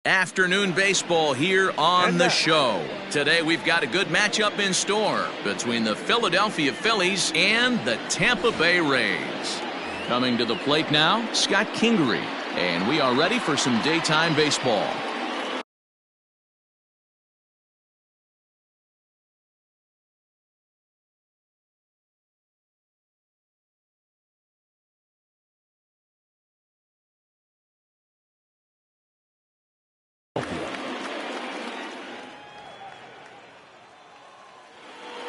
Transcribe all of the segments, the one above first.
Afternoon baseball here on the show. Today we've got a good matchup in store between the Philadelphia Phillies and the Tampa Bay Rays. Coming to the plate now, Scott Kingery, and we are ready for some daytime baseball.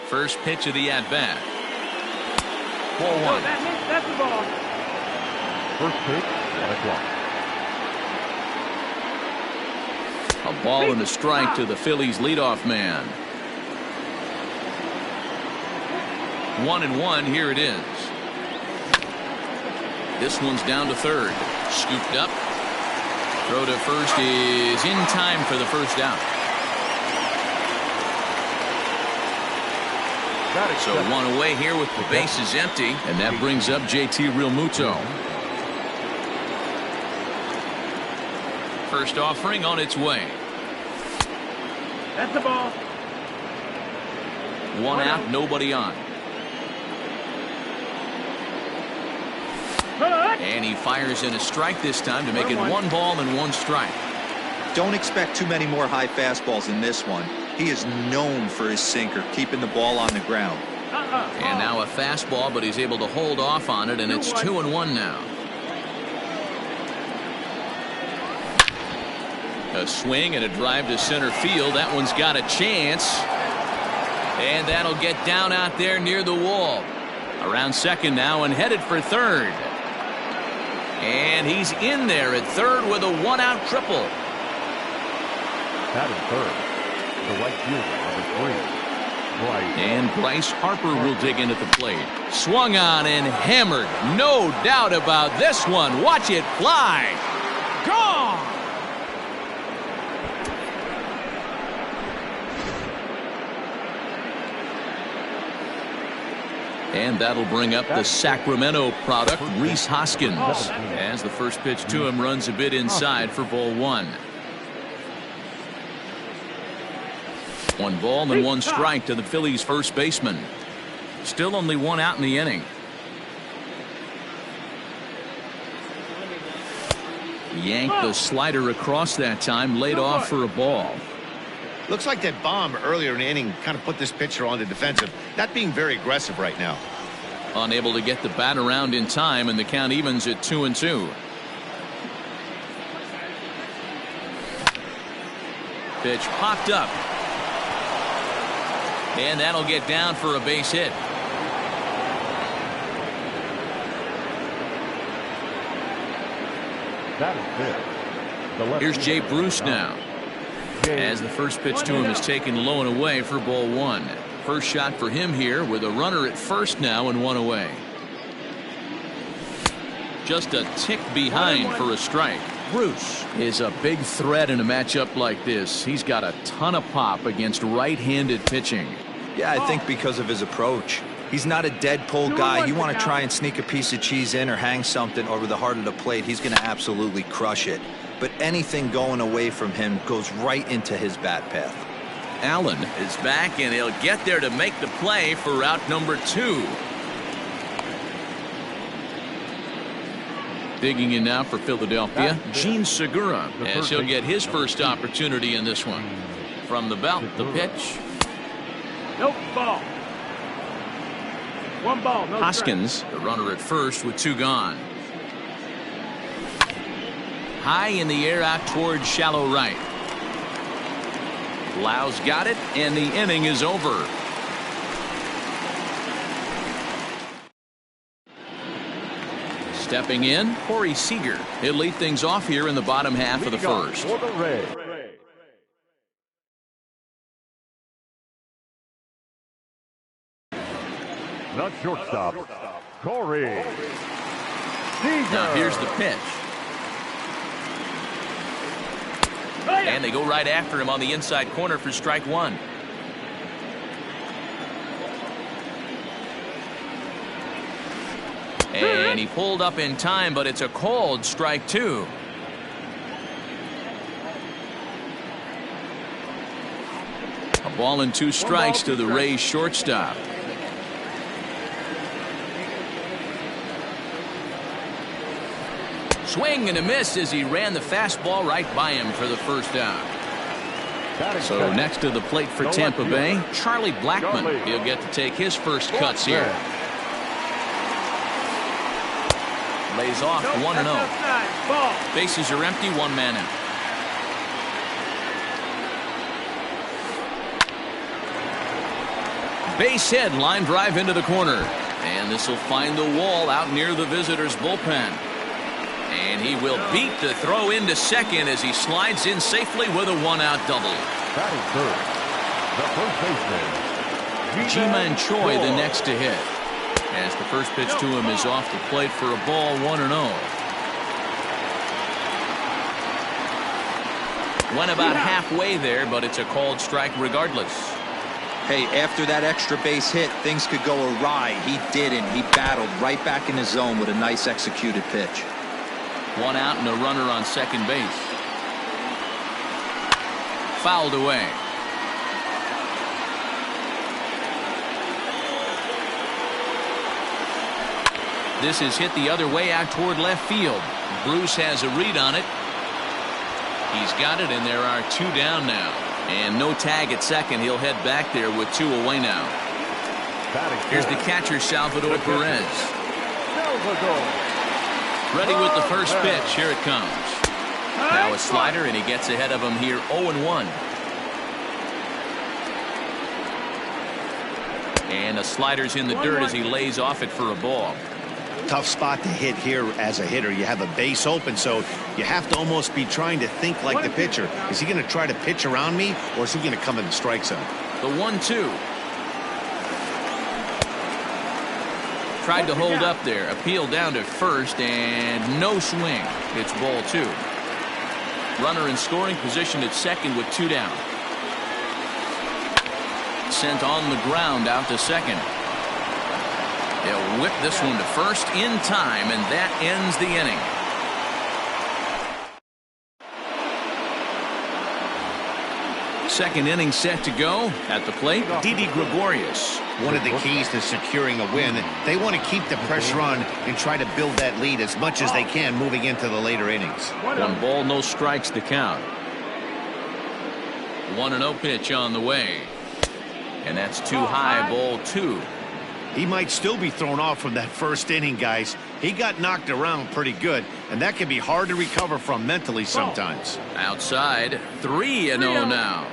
First pitch of the at-bat. Ball one. That's the ball. First pitch, 1 o'clock. A ball and a strike to the Phillies leadoff man. 1-1, here it is. This one's down to third. Scooped up. Throw to first is in time for the first out. So one away here with the bases empty, and that brings up JT Realmuto. First offering on its way. That's the ball. One out, nobody on. And he fires in a strike this time to make it 1 ball and 1 strike. Don't expect too many more high fastballs in this one. He is known for his sinker, keeping the ball on the ground. And now a fastball, but he's able to hold off on it, and it's 2-1 now. A swing and a drive to center field. That one's got a chance. And that'll get down out there near the wall. Around second now and headed for third. And he's in there at third with a 1-out triple. Batting third, the right fielder, number 3. And Bryce Harper will dig in at the plate. Swung on and hammered. No doubt about this one. Watch it fly. Gone. And that'll bring up the Sacramento product, Rhys Hoskins, as the first pitch to him runs a bit inside for ball 1. 1 ball and 1 strike to the Phillies first baseman. Still only 1 out in the inning. Yanked the slider across that time, laid off for a ball. Looks like that bomb earlier in the inning kind of put this pitcher on the defensive, not being very aggressive right now. Unable to get the bat around in time, and the count evens at 2-2. Pitch popped up. And that'll get down for a base hit. That is it. Here's Jay Bruce now. As the first pitch to him is taken low and away for ball 1. First shot for him here with a runner at first now and 1 away. Just a tick behind for a strike. Bruce is a big threat in a matchup like this. He's got a ton of pop against right-handed pitching. Yeah, I think because of his approach. He's not a dead pull guy. You want to try and sneak a piece of cheese in or hang something over the heart of the plate, he's going to absolutely crush it. But anything going away from him goes right into his bat path. Allen is back, and he'll get there to make the play for route number 2. Digging in now for Philadelphia, Gene Segura, as he'll get his first opportunity in this one. From the belt, the pitch. Nope, ball. 1 ball, no Hoskins, the runner at first with 2 gone. High in the air out towards shallow right. Lau's got it, and the inning is over. Stepping in, Corey Seager. He'll lead things off here in the bottom half of the first. Not shortstop, Corey Seager. Now here's the pitch. And they go right after him on the inside corner for strike 1. And he pulled up in time, but it's a called strike 2. Ball and 2 strikes to the Rays shortstop. Swing and a miss as he ran the fastball right by him for the first out. So next to the plate for Tampa Bay, Charlie Blackmon. He'll get to take his first cuts here. Lays off 1-0. Bases are empty, 1 man out. Base hit, line drive into the corner. And this will find the wall out near the visitors' bullpen. And he will beat the throw into second as he slides in safely with a 1-out double. That is third. The first baseman, Jima and Choi the next to hit. As the first pitch to him is off the plate for a ball, 1-0. Went about halfway there, but it's a called strike regardless. Hey, after that extra base hit, things could go awry. He didn't. He battled right back in the zone with a nice executed pitch. 1 out and a runner on second base. Fouled away. This is hit the other way out toward left field. Bruce has a read on it. He's got it, and there are 2 down now. And no tag at second. He'll head back there with 2 away now. Here's the catcher, Salvador Perez. Ready with the first pitch. Here it comes. Now a slider, and he gets ahead of him here, 0-1. And a slider's in the dirt as he lays off it for a ball. Tough spot to hit here as a hitter. You have a base open, so you have to almost be trying to think like the pitcher. Is he going to try to pitch around me, or is he going to come in the strike zone? The 1-2. Tried to hold up there. Appeal down to first, and no swing. It's ball 2. Runner in scoring position at second with 2 down. Sent on the ground out to second. They'll whip this one to first in time, and that ends the inning. Second inning set to go. At the plate, Didi Gregorius. One of the keys to securing a win, they want to keep the pressure on and try to build that lead as much as they can moving into the later innings. 1 ball, no strikes to count. 1-0 pitch on the way. And that's too high, ball 2. He might still be thrown off from that first inning, guys. He got knocked around pretty good, and that can be hard to recover from mentally sometimes. Outside, 3-0 now.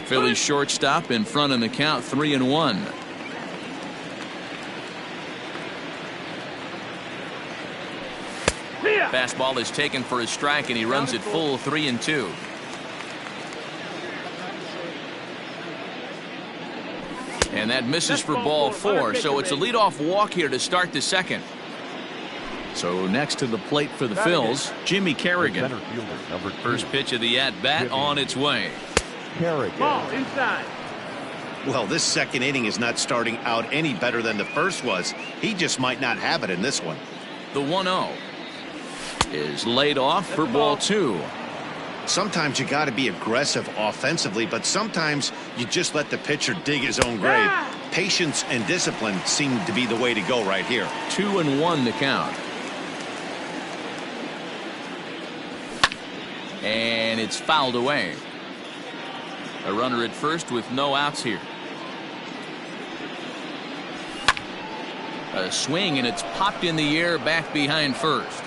Phillies shortstop in front in the count, 3-1. Fastball is taken for a strike, and he runs it full, 3-2. And that misses for ball 4, so it's a leadoff walk here to start the second. So next to the plate for the Phils, Jimmy Kerrigan. First pitch of the at-bat on its way. Ball inside. Well, this second inning is not starting out any better than the first was. He just might not have it in this one. The 1-0 is laid off for ball 2. Sometimes you got to be aggressive offensively, but sometimes you just let the pitcher dig his own grave. Patience and discipline seem to be the way to go right here. 2-1 the count. And it's fouled away. A runner at first with no outs here. A swing, and it's popped in the air back behind first.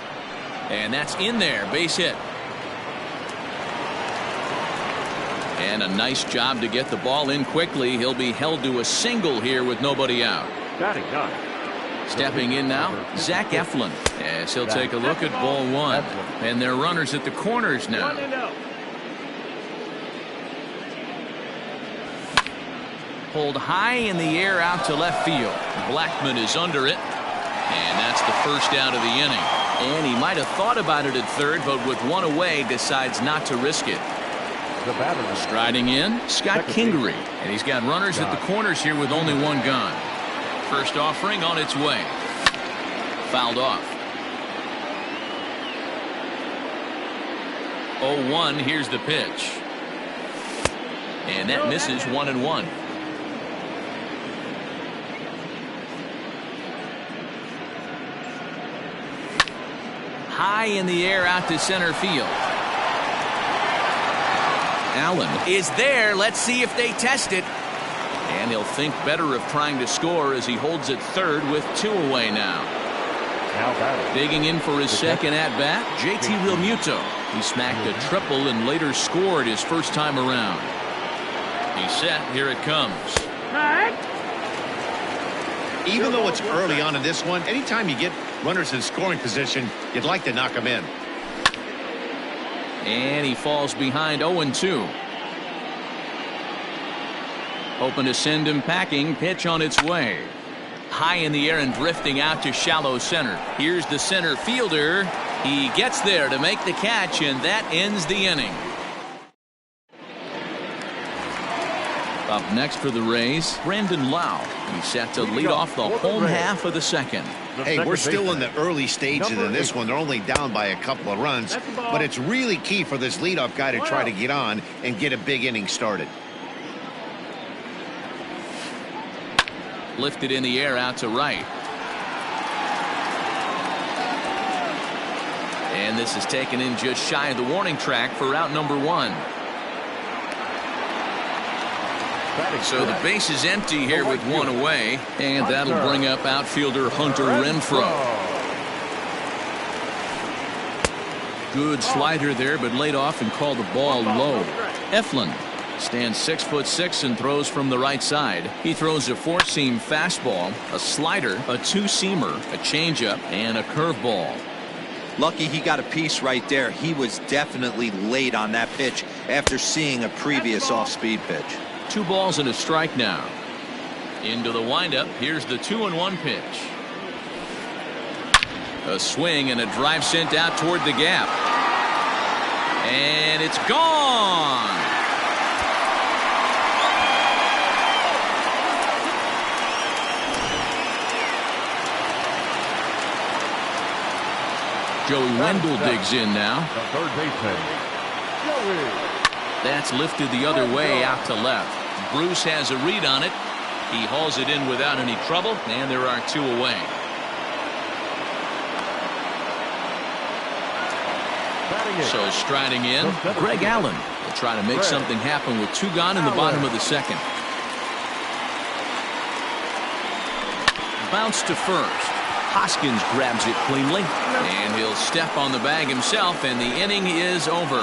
And that's in there, base hit. And a nice job to get the ball in quickly. He'll be held to a single here with nobody out. Stepping in now, Zach Eflin, as he'll take a look at ball 1. And their runners at the corners now. Pulled high in the air out to left field. Blackmon is under it. And that's the first out of the inning. And he might have thought about it at third, but with 1 away, decides not to risk it. Striding in, Scott Kingery. And he's got runners at the corners here with only 1 gone. First offering on its way. Fouled off. 0-1. Here's the pitch. And that misses 1-1. High in the air out to center field. Allen is there. Let's see if they test it. And he'll think better of trying to score as he holds it third with 2 away now. Digging in for his second at-bat, JT Realmuto. He smacked a triple and later scored his first time around. He's set. Here it comes. Even though it's early on in this one, anytime you get runners in scoring position, you'd like to knock them in. And he falls behind 0-2. Hoping to send him packing. Pitch on its way. High in the air and drifting out to shallow center. Here's the center fielder. He gets there to make the catch, and that ends the inning. Up next for the Rays, Brandon Lau. He's set to lead off the home half of the second. Hey, we're still in the early stages of this one. They're only down by a couple of runs, but it's really key for this leadoff guy to try to get on and get a big inning started. Lifted in the air out to right. And this is taken in just shy of the warning track for out number 1. So the base is empty here with 1 away, and that'll bring up outfielder Hunter Renfroe. Good slider there, but laid off and called the ball low. Eflin stands 6'6" and throws from the right side. He throws a 4-seam fastball, a slider, a 2-seamer, a changeup, and a curveball. Lucky he got a piece right there. He was definitely late on that pitch after seeing a previous off-speed pitch. 2 balls and a strike now. Into the windup. Here's the 2-1 pitch. A swing and a drive sent out toward the gap. And it's gone. Joey Wendell digs in now. The third baseman, Joey. That's lifted the other way out to left. Bruce has a read on it. He hauls it in without any trouble, and there are 2 away. So striding in, Greg Allen will try to make something happen with 2 gone in the bottom of the second. Bounce to first. Hoskins grabs it cleanly, and he'll step on the bag himself, and the inning is over.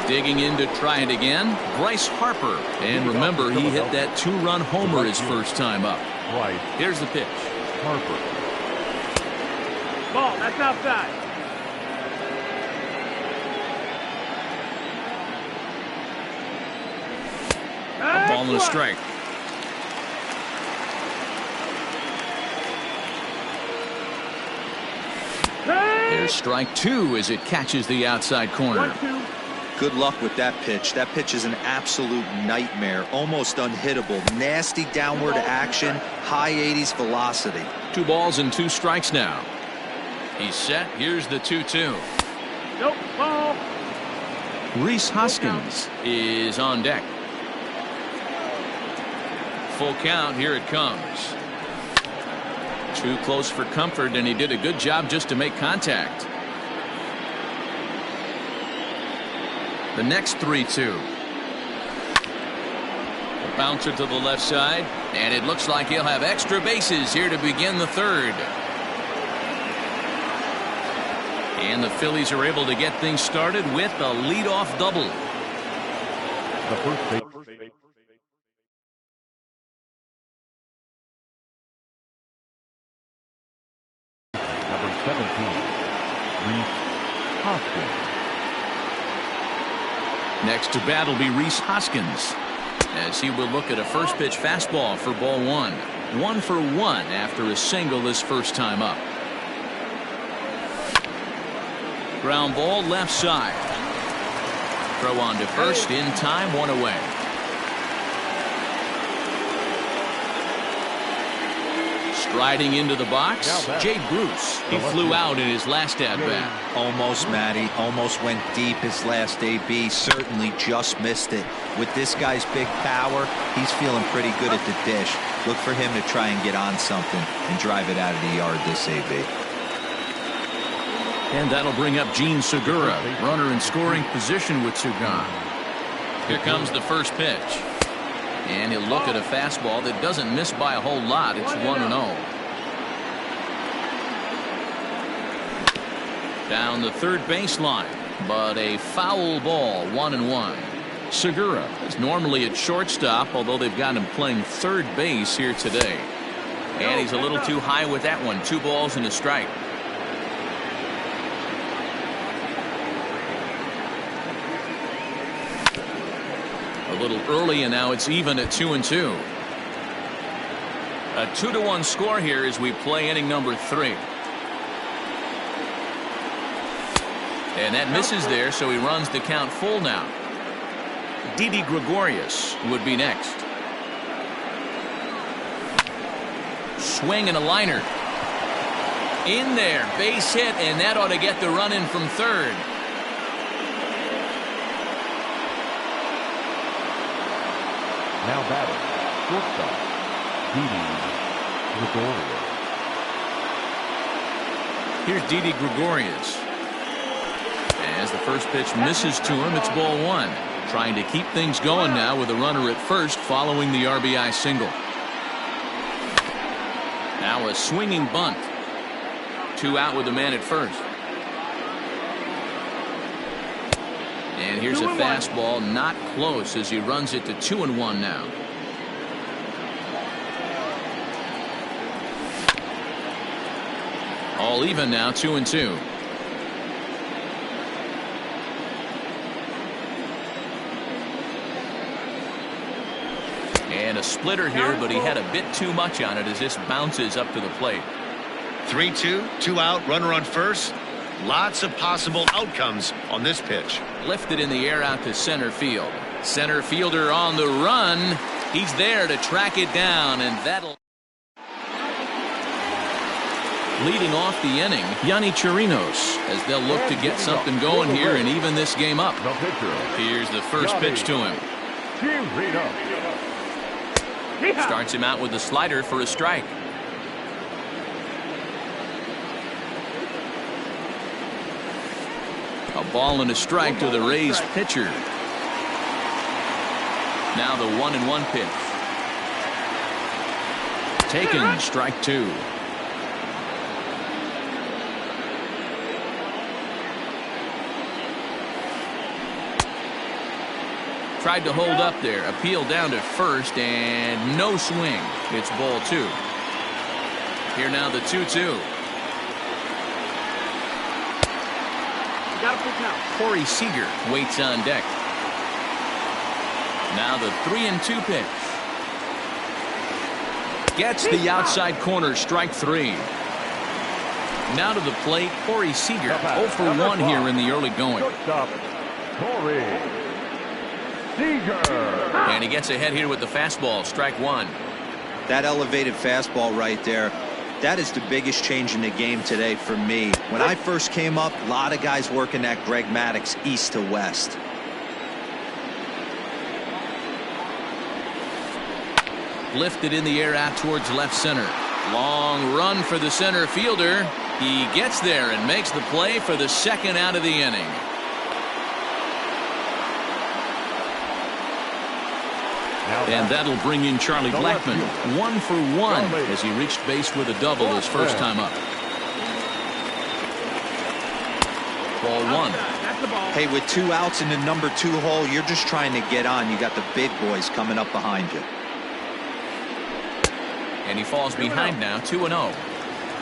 Digging in to try it again, Bryce Harper. And remember, he hit that 2-run homer his first time up. Here's the pitch. Harper. Ball, that's outside. A ball and a strike. There's strike 2 as it catches the outside corner. Good luck with that pitch. That pitch is an absolute nightmare. Almost unhittable. Nasty downward action. High 80s velocity. 2 balls and 2 strikes now. He's set. Here's the 2-2. Nope, ball. Rhys Hoskins is on deck. Full count. Here it comes. Too close for comfort, and he did a good job just to make contact. The next 3-2. A bouncer to the left side, and it looks like he'll have extra bases here to begin the third. And the Phillies are able to get things started with a leadoff double. The first base. Number 17, Rhys Hoskins. Next to bat will be Rhys Hoskins, as he will look at a first pitch fastball for ball 1. 1 for 1 after a single his first time up. Ground ball left side. Throw on to first in time, 1 away. Riding into the box, Jay Bruce. He flew out in his last at-bat. Almost, Matty. Almost went deep his last AB. Certainly just missed it. With this guy's big power, he's feeling pretty good at the dish. Look for him to try and get on something and drive it out of the yard this AB. And that'll bring up Gene Segura, runner in scoring position with Sugan. Here comes the first pitch. And he'll look at a fastball that doesn't miss by a whole lot. It's 1-0. Down the third baseline, but a foul ball, 1-1. Segura is normally at shortstop, although they've got him playing third base here today. And he's a little too high with that one. 2 balls and a strike. A little early, and now it's even at 2-2. A 2-1 score here as we play inning number 3. And that misses there, so he runs the count full now. Didi Gregorius would be next. Swing and a liner. In there, base hit, and that ought to get the run in from third. Now batting, shortstop, Didi Gregorius. Here's Didi Gregorius. As the first pitch misses to him, it's ball 1. Trying to keep things going now with a runner at first following the RBI single. Now a swinging bunt. 2 out with a man at first. And here's a fastball, not close, as he runs it to 2-1 now. All even now, 2-2. And a splitter here, but he had a bit too much on it as this bounces up to the plate. 3-2, 2 out, runner on first. Lots of possible outcomes on this pitch. Lifted in the air out to center field. Center fielder on the run. He's there to track it down, and that'll... Leading off the inning, Yanni Chirinos, as they'll look to get something going here and even this game up. Here's the first pitch to him. Starts him out with the slider for a strike. A ball and a strike to the Rays pitcher. Now the 1-1 pitch. Taken, strike 2. Tried to hold up there. Appeal down to first, and no swing. It's ball 2. Here now the 2-2. Corey Seager waits on deck. Now the 3-2 pitch. Gets the outside corner, strike 3. Now to the plate, Corey Seager, 0 for 1 here in the early going. Corey Seager. And he gets ahead here with the fastball, strike 1. That elevated fastball right there, that is the biggest change in the game today for me. When I first came up, a lot of guys working that Greg Maddux east to west. Lifted in the air out towards left center. Long run for the center fielder. He gets there and makes the play for the second out of the inning. And that'll bring in Charlie Blackmon. 1 for 1 as he reached base with a double his first time up. Ball 1. Hey, with 2 outs in the number 2 hole, you're just trying to get on. You got the big boys coming up behind you. And he falls behind now, 2-0.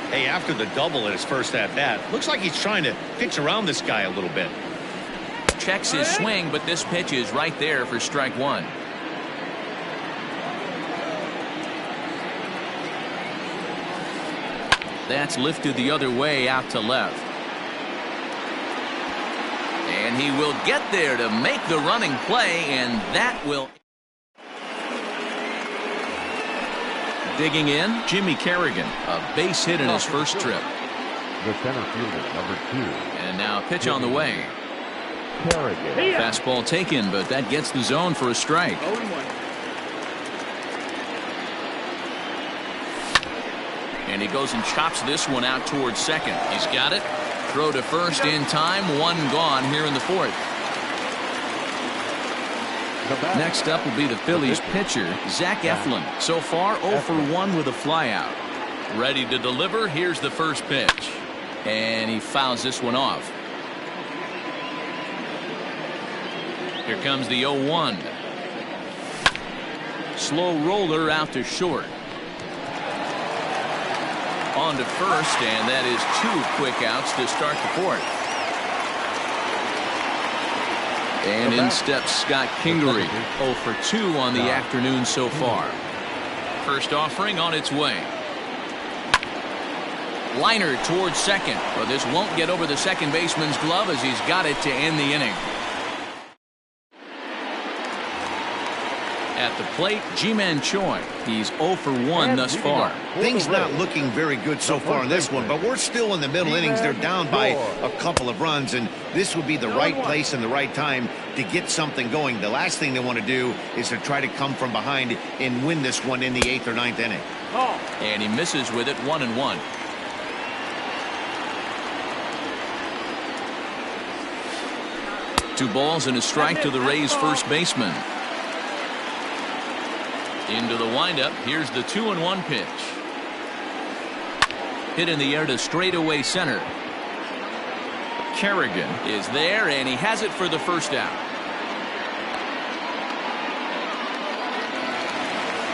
Hey, after the double in his first at-bat, looks like he's trying to pitch around this guy a little bit. Checks his swing, but this pitch is right there for strike 1. That's lifted the other way out to left. And he will get there to make the running play, and that will... Digging in, Jimmy Kerrigan, a base hit in his first trip. The center fielder, number 2. And now a pitch on the way. Kerrigan. Fastball taken, but that gets the zone for a strike. 0-1. And he goes and chops this one out towards second. He's got it. Throw to first in time. One gone here in the fourth. Next up will be the Phillies pitcher, Zach Eflin. So far, 0 for 1 with a flyout. Ready to deliver. Here's the first pitch. And he fouls this one off. Here comes the 0-1. Slow roller out to short. On to first, and that is 2 quick outs to start the fourth. And in steps Scott Kingery, 0 for 2 on the afternoon so far. First offering on its way. Liner towards second, but this won't get over the second baseman's glove as he's got it to end the inning. At the plate, Ji-Man Choi. He's 0 for 1 thus far. Things not looking very good so far in this one, but we're still in the middle innings. They're down by a couple of runs, and this would be the right place and the right time to get something going. The last thing they want to do is to try to come from behind and win this one in the 8th or 9th inning. And he misses with it, 1-1. Two balls and a strike to the Rays first baseman. Into the windup. Here's the 2-1 pitch. Hit in the air to straightaway center. Kerrigan is there, and he has it for the first out.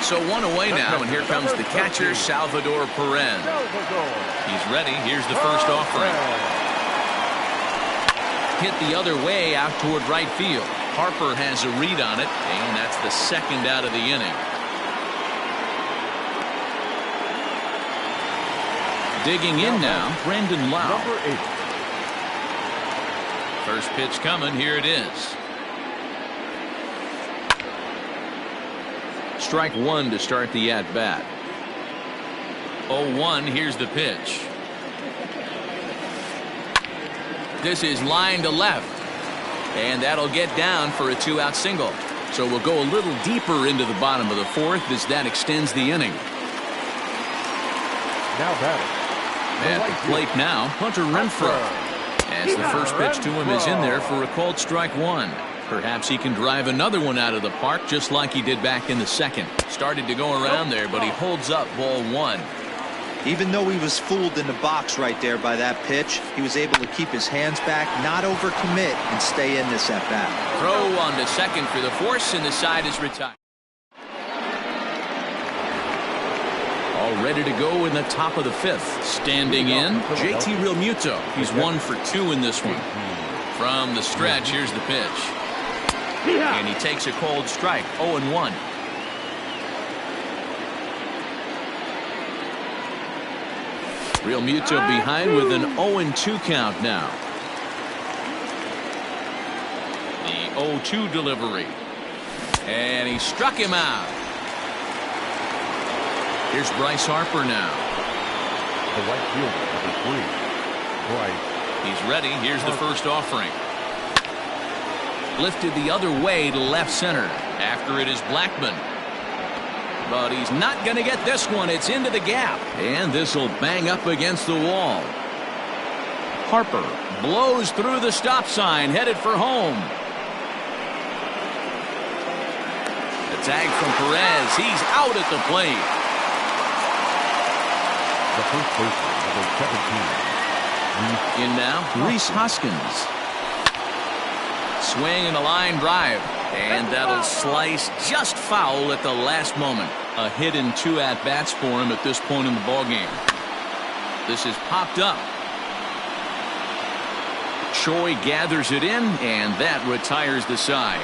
So one away now, and here comes the catcher, Salvador Perez. He's ready. Here's the first offering. Hit the other way out toward right field. Harper has a read on it, and that's the second out of the inning. Digging in now, Brandon Lau. Number 8. First pitch coming. Here it is. Strike 1 to start the at-bat. 0-1. Here's the pitch. This is line to left. And that'll get down for a 2-out single. So we'll go a little deeper into the bottom of the fourth as that extends the inning. Now batting. At the plate now, Hunter Renfroe. As the first pitch to him is in there for a called strike 1. Perhaps he can drive another one out of the park just like he did back in the second. Started to go around there, but he holds up ball 1. Even though he was fooled in the box right there by that pitch, he was able to keep his hands back, not overcommit, and stay in this at-bat. Throw on to second for the force, and the side is retired. All ready to go in the top of the 5th. Standing in, JT Realmuto. He's 1 for 2 in this one. From the stretch, here's the pitch. And he takes a cold strike, 0-1. Realmuto behind with an 0-2 count now. The 0-2 delivery. And he struck him out. Here's Bryce Harper now. The right fielder, number 3. Bryce. He's ready. Here's the first offering. Lifted the other way to left center. After it is Blackman. But he's not going to get this one. It's into the gap. And this will bang up against the wall. Harper blows through the stop sign, headed for home. The tag from Perez. He's out at the plate. The first baseman, number 17. In now, Rhys Hoskins. Swing and a line drive. And that'll slice just foul at the last moment. A hit in 2 at-bats for him at this point in the ballgame. This is popped up. Choi gathers it in, and that retires the side.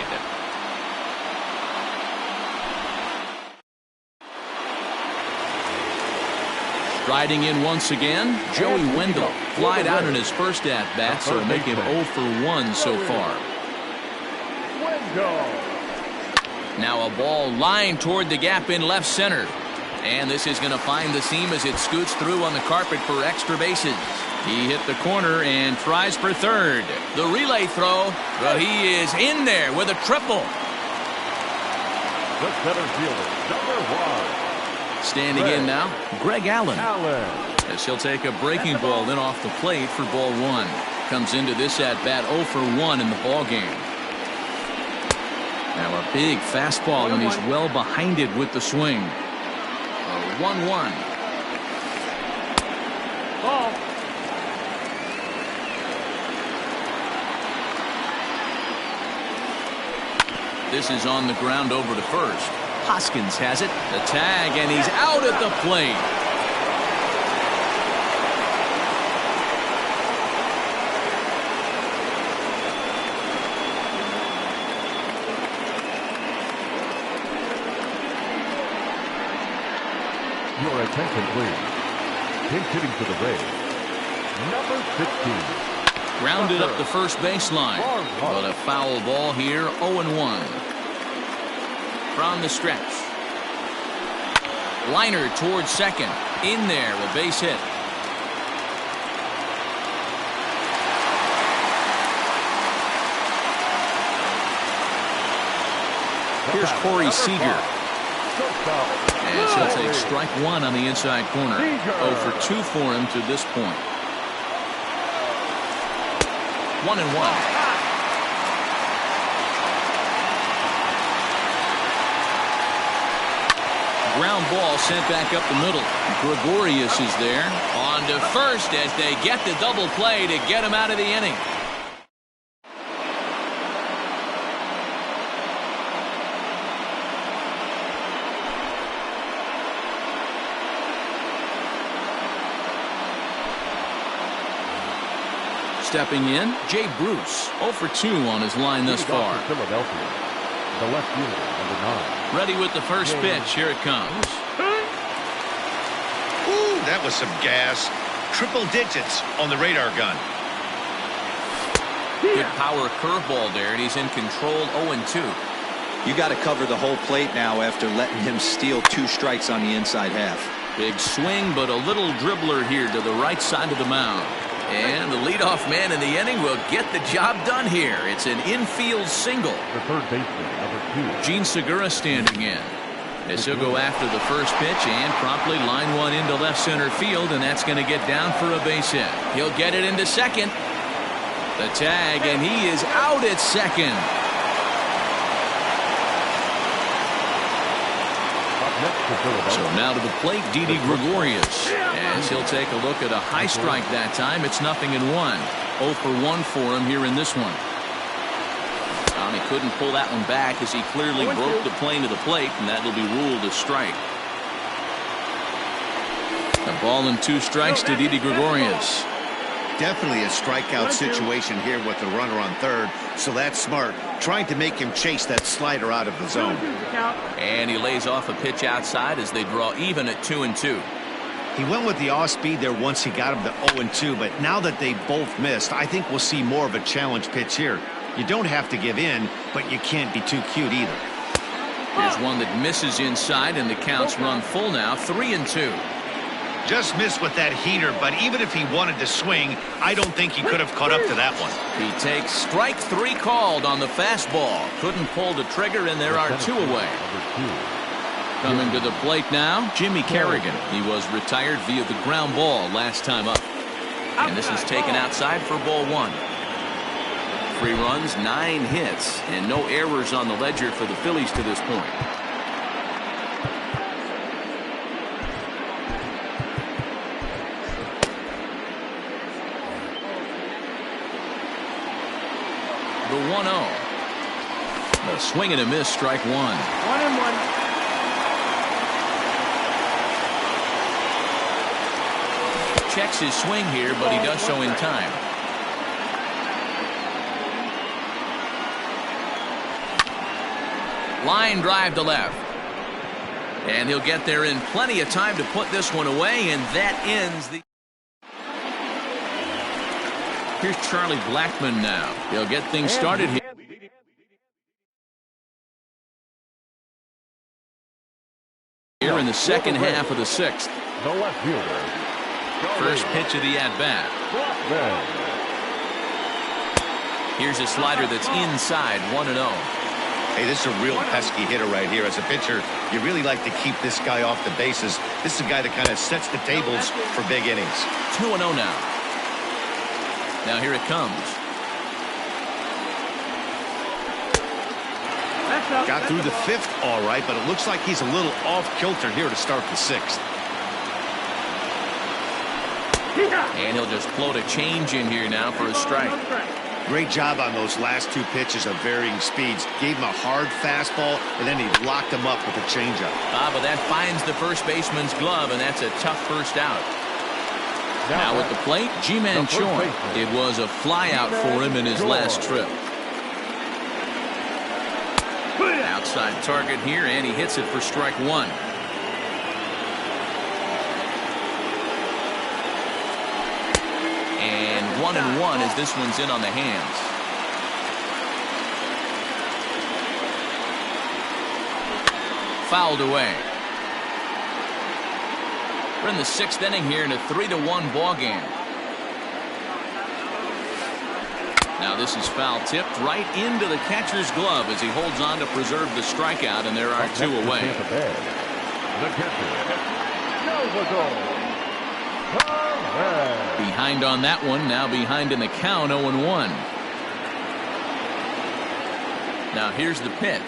Riding in once again, Joey Wendell. Flied out in his first at-bat, so it'll make him 0 for 1 so far. Now a ball lined toward the gap in left center. And this is going to find the seam as it scoots through on the carpet for extra bases. He hit the corner and tries for third. The relay throw, but he is in there with a triple. The center fielder, number 1. Standing in now, Greg Allen. As he'll take a breaking ball in off the plate for ball 1. Comes into this at-bat 0 for 1 in the ball game. Now a big fastball, and he's well behind it with the swing. 1-1. Ball. This is on the ground over to first. Hoskins has it. The tag, and he's out at the plate. Your attention, please. Pinch hitting for the Rays, number 15. Grounded up the first baseline. But a foul ball here, 0-1. From the stretch. Liner towards second. In there, a base hit. Here's Corey Seager. And he'll take strike 1 on the inside corner. 0 for 2 for him to this point. 1-1. Ground ball sent back up the middle. Gregorius is there. On to first as they get the double play to get him out of the inning. Stepping in, Jay Bruce, 0 for 2 on his line thus far. Philadelphia, the left fielder, number 9. Ready with the first pitch. Here it comes. Ooh, that was some gas. Triple digits on the radar gun. Good power curveball there, and he's in control 0-2. You got to cover the whole plate now after letting him steal 2 strikes on the inside half. Big swing, but a little dribbler here to the right side of the mound. And the leadoff man in the inning will get the job done here. It's an infield single. The third baseman, number 2. Gene Segura standing in. As he'll go after the first pitch and promptly line one into left center field, and that's going to get down for a base hit. He'll get it into second. The tag, and he is out at second. So now to the plate, Didi Gregorius. As he'll take a look at a high strike that time, it's 0-1. 0 for 1 for him here in this one. He couldn't pull that one back as he clearly broke the plane to the plate, and that will be ruled a strike. A ball and 2 strikes to Didi Gregorius. Definitely a strikeout situation here with the runner on third, so that's smart. Trying to make him chase that slider out of the zone. And he lays off a pitch outside as they draw even at 2-2. He went with the off speed there once he got him to 0-2, but now that they both missed, I think we'll see more of a challenge pitch here. You don't have to give in, but you can't be too cute either. Here's one that misses inside, and the count's run full now, 3-2. Just missed with that heater, but even if he wanted to swing, I don't think he could have caught up to that one. He takes strike 3 called on the fastball. Couldn't pull the trigger, and there are 2 away. Coming to the plate now, Jimmy Kerrigan. He was retired via the ground ball last time up. And this is taken outside for ball 1. 3 runs, 9 hits, and no errors on the ledger for the Phillies to this point. The 1-0. A swing and a miss, strike 1. 1-1. Checks his swing here, but he does so in time. Line drive to left. And he'll get there in plenty of time to put this one away, and that ends the... Here's Charlie Blackmon now. He'll get things started here. here in the second half of the sixth. The left fielder. First pitch of the at-bat. Here's a slider that's inside, 1-0. Hey, this is a real pesky hitter right here. As a pitcher, you really like to keep this guy off the bases. This is a guy that kind of sets the tables for big innings. 2-0 now. Now here it comes. Got through the fifth all right, but it looks like he's a little off kilter here to start the sixth. And he'll just float a change in here now for a strike. Great job on those last two pitches of varying speeds. Gave him a hard fastball, and then he locked him up with a changeup. But that finds the first baseman's glove, and that's a tough first out. Now at the plate, G-Man Choi. It was a flyout for him in his last trip. Outside target here, and he hits it for strike one. And 1-1 as this one's in on the hands. Fouled away. We're in the sixth inning here in a 3-1 ball game. Now this is foul tipped right into the catcher's glove as he holds on to preserve the strikeout, and there are two away. The catcher. Behind on that one, now behind in the count, 0-1. Now here's the pitch.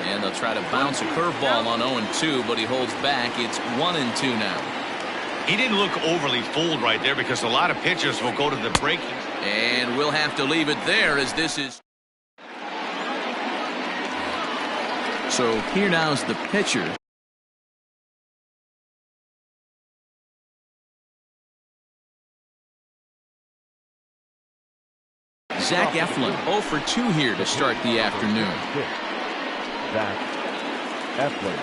And they'll try to bounce a curveball on 0-2, but he holds back. It's 1-2 now. He didn't look overly fooled right there because a lot of pitchers will go to the breaking. And we'll have to leave it there as this is. So here now's the pitcher. Zach Eflin, 0 for 2 here to start the afternoon. Zach Eflin.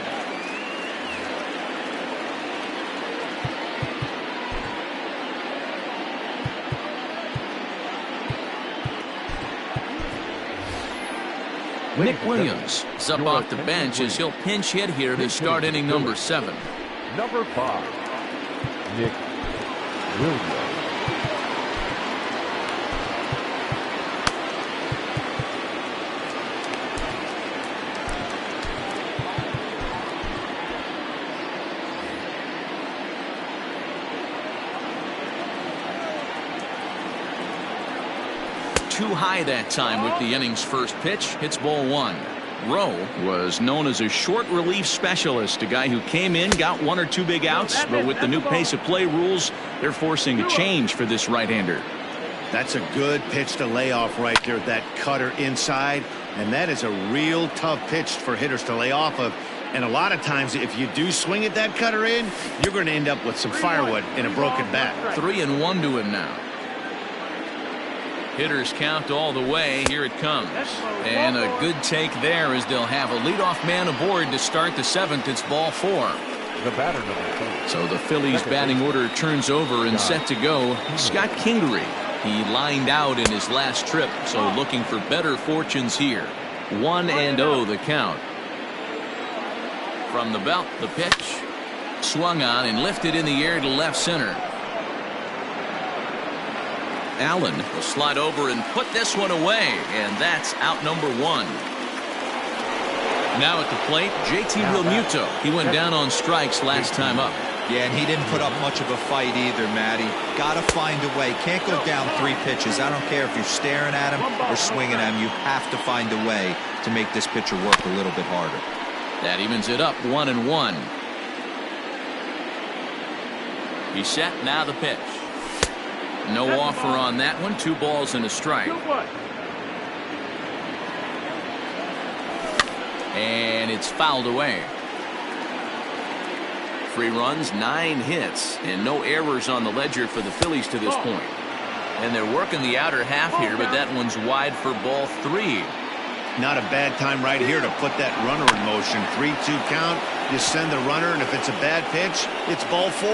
Nick Williams is up off the bench as he'll pinch hit here to start inning number 7. Number 5, Nick Williams. Too high that time with the inning's first pitch. Hits ball 1. Rowe was known as a short relief specialist, a guy who came in, got 1 or 2 big outs, but with the new pace of play rules, they're forcing a change for this right-hander. That's a good pitch to lay off right there, that cutter inside, and that is a real tough pitch for hitters to lay off of. And a lot of times, if you do swing at that cutter in, you're going to end up with some firewood in a broken bat. 3-1 to him now. Hitters count all the way. Here it comes. And a good take there as they'll have a leadoff man aboard to start the 7th. It's ball 4. The batter number 2. So the Phillies batting order turns over and set to go. Scott Kingery. He lined out in his last trip, so looking for better fortunes here. 1-0 the count. From the belt, the pitch. Swung on and lifted in the air to left center. Allen will slide over and put this one away, and that's out number 1. Now at the plate, JT Realmuto. He went down on strikes last time up. Yeah, and he didn't put up much of a fight either, Matty. Got to find a way. Can't go down 3 pitches. I don't care if you're staring at him or swinging at him. You have to find a way to make this pitcher work a little bit harder. That evens it up, 1-1. He's set, now the pitch. No offer on that one. 2 balls and a strike. And it's fouled away. 3 runs, 9 hits, and no errors on the ledger for the Phillies to this point. And they're working the outer half here, but that one's wide for ball 3. Not a bad time right here to put that runner in motion. 3-2 count. You send the runner, and if it's a bad pitch, it's ball 4.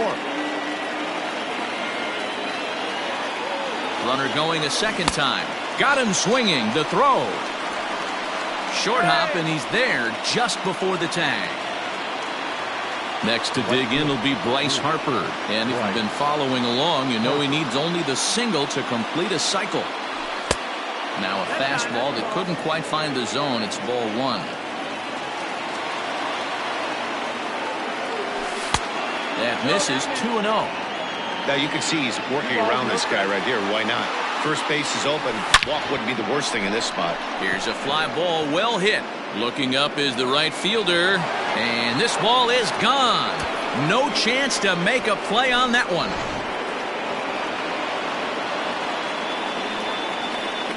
Runner going a second time. Got him swinging. The throw. Short hop, and he's there just before the tag. Next to dig in will be Bryce Harper. And if you've been following along, you know he needs only the single to complete a cycle. Now a fastball that couldn't quite find the zone. It's ball one. That misses 2-0. Now you can see he's working around this guy right here. Why not? First base is open. Walk wouldn't be the worst thing in this spot. Here's a fly ball, well hit. Looking up is the right fielder. And this ball is gone. No chance to make a play on that one.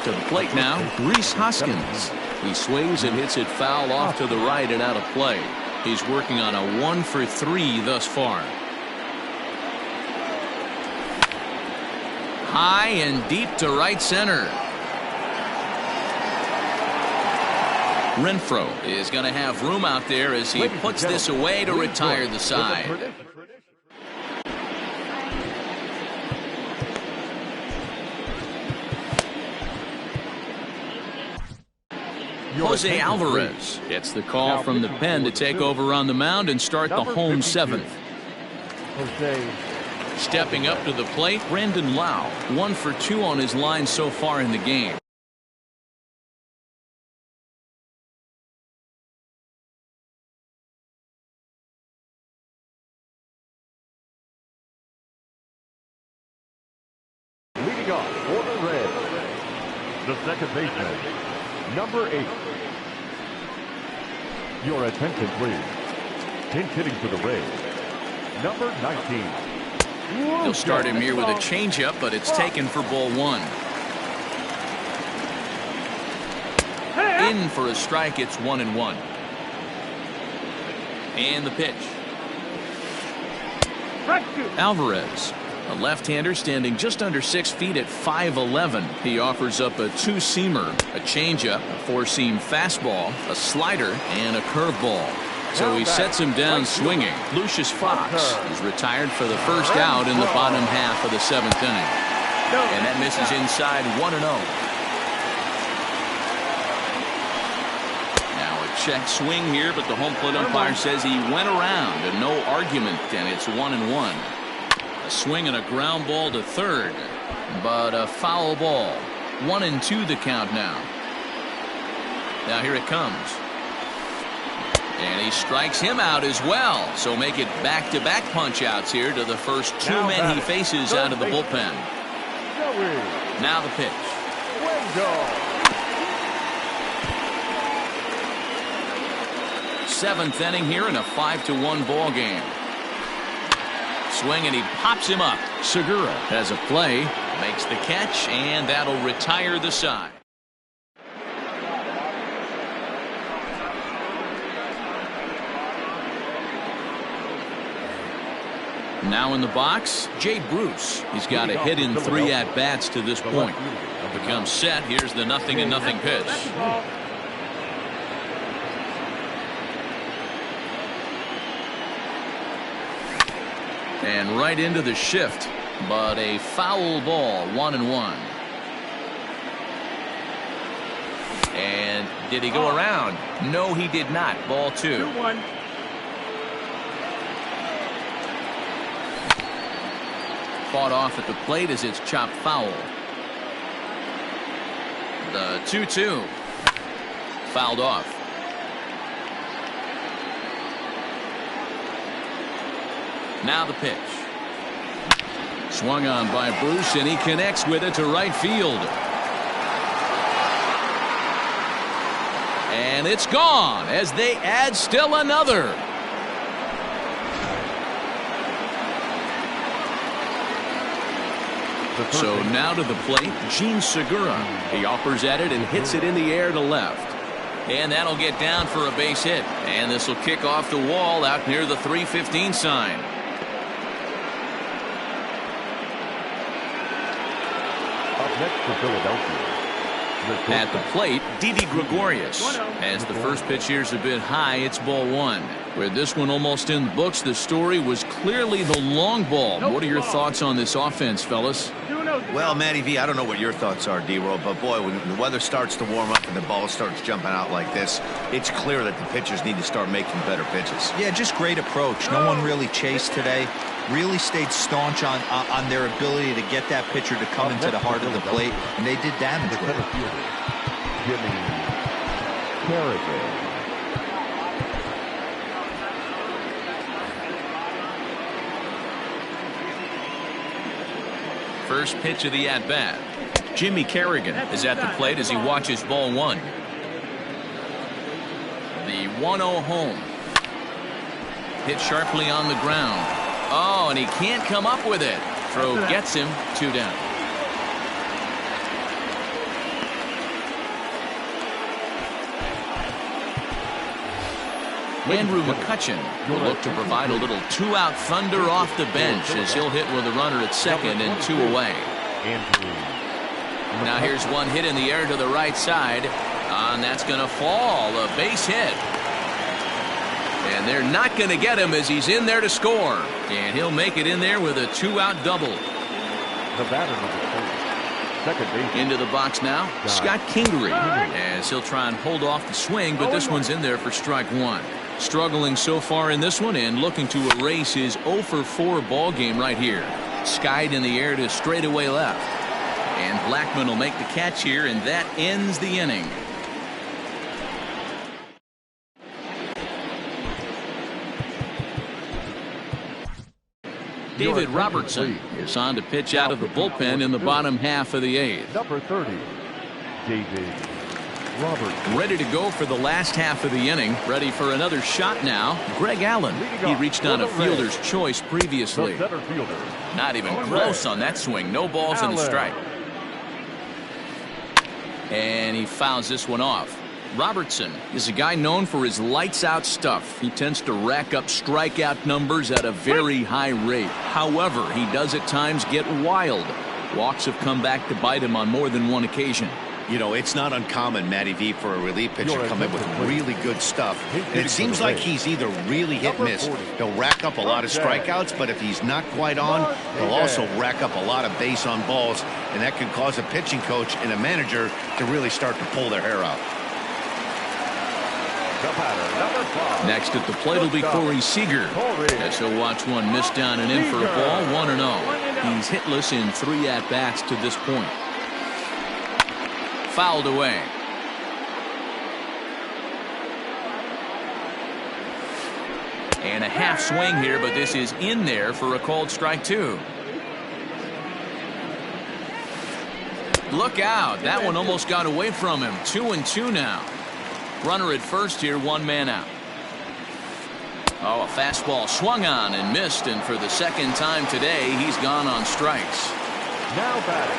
To the plate now, Rhys Hoskins. He swings and hits it foul off to the right and out of play. He's working on a 1-for-3 thus far. High and deep to right center. Renfroe is going to have room out there as he puts this away to retire the side. Jose Alvarez gets the call from the pen to take over on the mound and start the home seventh. Stepping up to the plate, Brandon Lau. 1 for 2 on his line so far in the game. Leading off for the Reds, the second baseman, number 8. Your attention, please. Pinch hitting for the Rays, number 19. They'll start him here with a changeup, but it's taken for ball one. In for a strike. It's 1-1. And the pitch. Alvarez, a left-hander standing just under 6 feet at 5'11". He offers up a two-seamer, a changeup, a four-seam fastball, a slider, and a curveball. So he sets him down swinging. Lucius Fox is retired for the first out in the bottom half of the 7th inning. And that misses inside 1-0. Now a check swing here, but the home plate umpire says he went around and no argument, and it's 1-1. A swing and a ground ball to third, but a foul ball. 1-2 the count now. Now here it comes. And he strikes him out as well. So make it back-to-back punch-outs here to the first 2 men he faces out of the bullpen. Now the pitch. 7th inning here in a 5-1 ball game. Swing and he pops him up. Segura has a play, makes the catch, and that'll retire the side. Now in the box, Jay Bruce. He's got a hit in 3 at-bats to this point. Becomes set. Here's the 0-0 pitch. And right into the shift, but a foul ball. 1-1. And did he go around? No, he did not. Ball 2. 2-1. Fought off at the plate as it's chopped foul. The 2-2. Fouled off. Now the pitch. Swung on by Bruce, and he connects with it to right field. And it's gone as they add still another. So now to the plate, Gene Segura. He offers at it and hits it in the air to left. And that'll get down for a base hit. And this will kick off the wall out near the 315 sign. Up next for Philadelphia. At the plate, Didi Gregorius. As the first pitch here's a bit high, it's ball 1. With this one almost in the books, the story was clearly the long ball. What are your thoughts on this offense, fellas? 2-0. Well, Matty V, I don't know what your thoughts are, D-Roll, but boy, when the weather starts to warm up and the ball starts jumping out like this, it's clear that the pitchers need to start making better pitches. Yeah, just great approach. No one really chased today. Really stayed staunch on their ability to get that pitcher to come into the heart of the plate, and they did damage with it. Jimmy Carrigan. First pitch of the at-bat. Jimmy Carrigan is at the plate as he watches ball one. The 1-0 home. Hit sharply on the ground. Oh, and he can't come up with it. Throw gets him 2 down. Andrew McCutcheon will look to provide a little 2-out thunder off the bench as he'll hit with a runner at second and 2 away. Now here's one hit in the air to the right side, and that's going to fall. A base hit. And they're not going to get him as he's in there to score. And he'll make it in there with a 2-out double. The batter number 2, second base. Into the box now, Scott Kingery, as he'll try and hold off the swing, but this one's in there for strike 1. Struggling so far in this one and looking to erase his 0 for 4 ball game right here. Skied in the air to straightaway left. And Blackman will make the catch here, and that ends the inning. David Robertson is on to pitch out of the bullpen in the bottom half of the 8th. Number 30, David Robertson. Ready to go for the last half of the inning. Ready for another shot now. Greg Allen. He reached on a fielder's choice previously. The center fielder. Not even close on that swing. No balls and a strike. And he fouls this one off. Robertson is a guy known for his lights-out stuff. He tends to rack up strikeout numbers at a very high rate. However, he does at times get wild. Walks have come back to bite him on more than one occasion. You know, it's not uncommon, Matty V, for a relief pitcher to come in with really good stuff. And it seems like he's either really hit-miss. He'll rack up a lot of strikeouts, but if he's not quite on, he'll also rack up a lot of base on balls, and that can cause a pitching coach and a manager to really start to pull their hair out. Next at the plate will be Corey Seager, as he'll watch one miss down and in for a ball, 1-0. He's hitless in 3 at-bats to this point. Fouled away. And a half swing here, but this is in there for a called strike 2. Look out. That one almost got away from him. 2-2 now. Runner at first here, 1 man out. Oh, a fastball swung on and missed, and for the second time today, he's gone on strikes.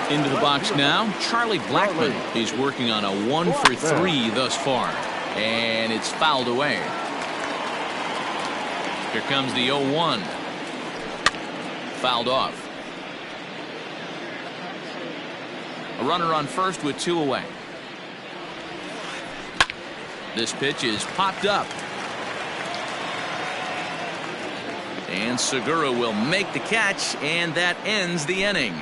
Into the box now, Charlie Blackman. He's working on a 1 for 3 thus far, and it's fouled away. Here comes the 0-1. Fouled off. A runner on first with 2 away. This pitch is popped up. And Segura will make the catch, and that ends the inning.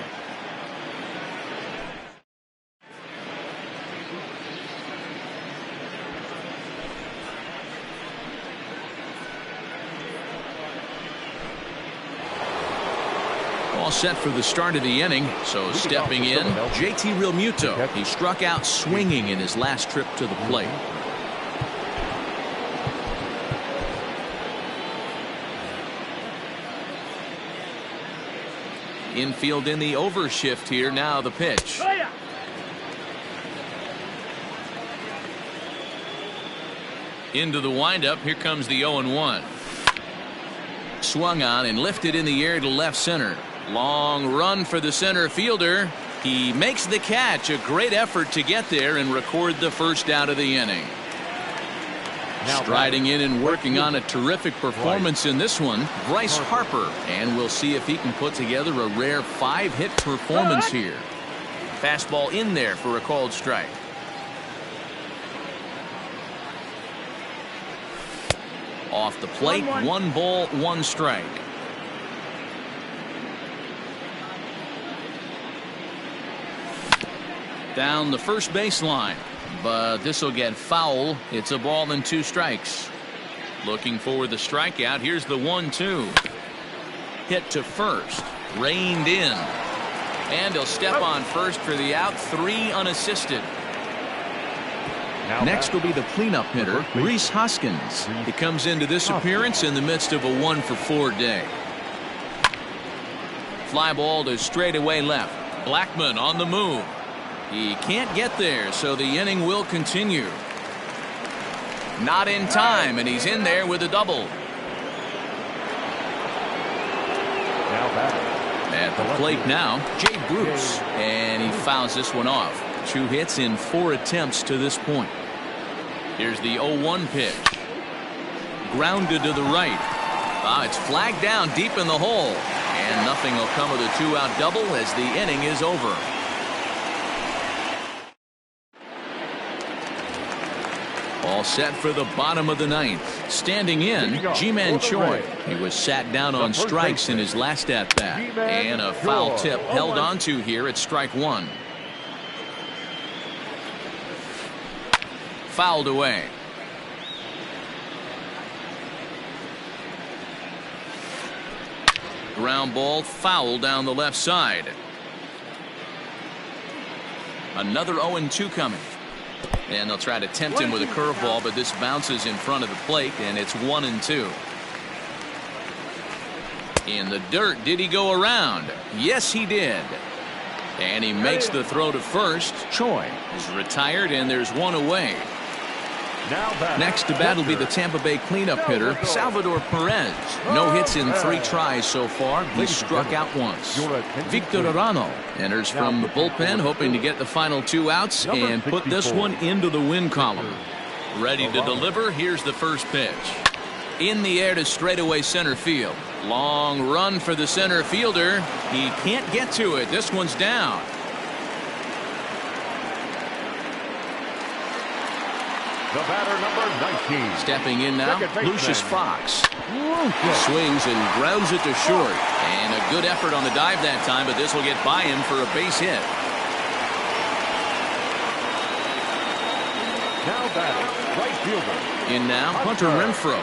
All set for the start of the inning. So stepping in, JT Realmuto. He struck out swinging in his last trip to the plate. Infield in the overshift here. Now the pitch. Into the windup. Here comes the 0-1. Swung on and lifted in the air to left center. Long run for the center fielder. He makes the catch. A great effort to get there and record the first out of the inning. Striding in and working on a terrific performance in this one, Bryce Harper. And we'll see if he can put together a rare 5-hit performance here. Fastball in there for a called strike. Off the plate, 1 ball, 1 strike. Down the first baseline, but this will get foul. It's a ball and 2 strikes. Looking for the strikeout. Here's the 1-2. Hit to first, reined in, and he'll step on first for the out. 3 unassisted. Next will be the cleanup hitter, Rhys Hoskins. He comes into this appearance in the midst of a 1-for-4 day. Fly ball to straightaway left. Blackmon on the move. He can't get there, so the inning will continue. Not in time, and he's in there with a double. At the plate now, Jay Bruce, and he fouls this one off. 2 hits in 4 attempts to this point. Here's the 0-1 pitch. Grounded to the right. It's flagged down deep in the hole, and nothing will come of the 2-out double as the inning is over. All set for the bottom of the 9th. Standing in, Ji-Man Choi. He was sat down on strikes in his last at-bat. And a foul tip held onto here at strike 1. Fouled away. Ground ball foul down the left side. Another 0-2 coming. And they'll try to tempt him with a curveball, but this bounces in front of the plate, and it's 1-2. In the dirt, did he go around? Yes, he did. And he makes the throw to first. Choi is retired, and there's 1 away. Next to bat will be the Tampa Bay cleanup hitter, Salvador Perez. No hits in 3 tries so far. He struck out once. Victor Arano enters from the bullpen, hoping to get the final 2 outs and put this one into the win column. Ready to deliver. Here's the first pitch. In the air to straightaway center field. Long run for the center fielder. He can't get to it. This one's down. The batter, number 19. Stepping in now, Lucius Fox. He swings and grounds it to short. And a good effort on the dive that time, but this will get by him for a base hit. Now batting, right fielder. In now, Hunter Renfroe.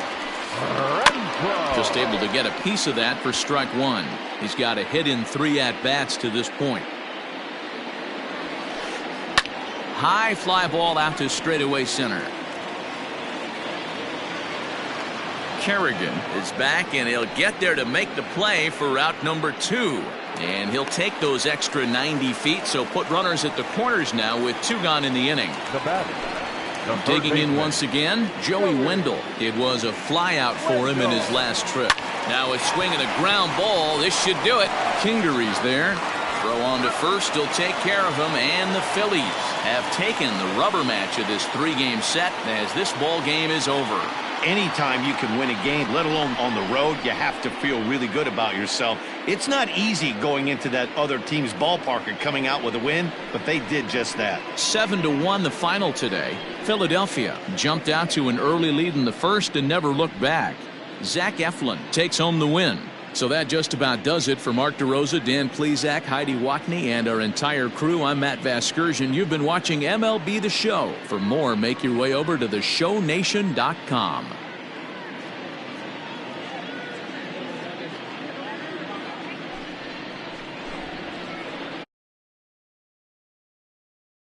Just able to get a piece of that for strike 1. He's got a hit in 3 at-bats to this point. High fly ball out to straightaway center. Kerrigan is back, and he'll get there to make the play for route number 2. And he'll take those extra 90 feet, so put runners at the corners now with 2 gone in the inning. The batter. Digging in once again, Joey Wendell. It was a fly out for him in his last trip. Now a swing and a ground ball. This should do it. Kingery's there. Throw on to first. He'll take care of him, and the Phillies have taken the rubber match of this 3-game set as this ball game is over. Anytime you can win a game, let alone on the road, you have to feel really good about yourself. It's not easy going into that other team's ballpark and coming out with a win, but they did just that. 7-1 the final today. Philadelphia jumped out to an early lead in the first and never looked back. Zach Eflin takes home the win. So that just about does it for Mark DeRosa, Dan Plesac, Heidi Watney, and our entire crew. I'm Matt Vasgersian. You've been watching MLB The Show. For more, make your way over to theshownation.com.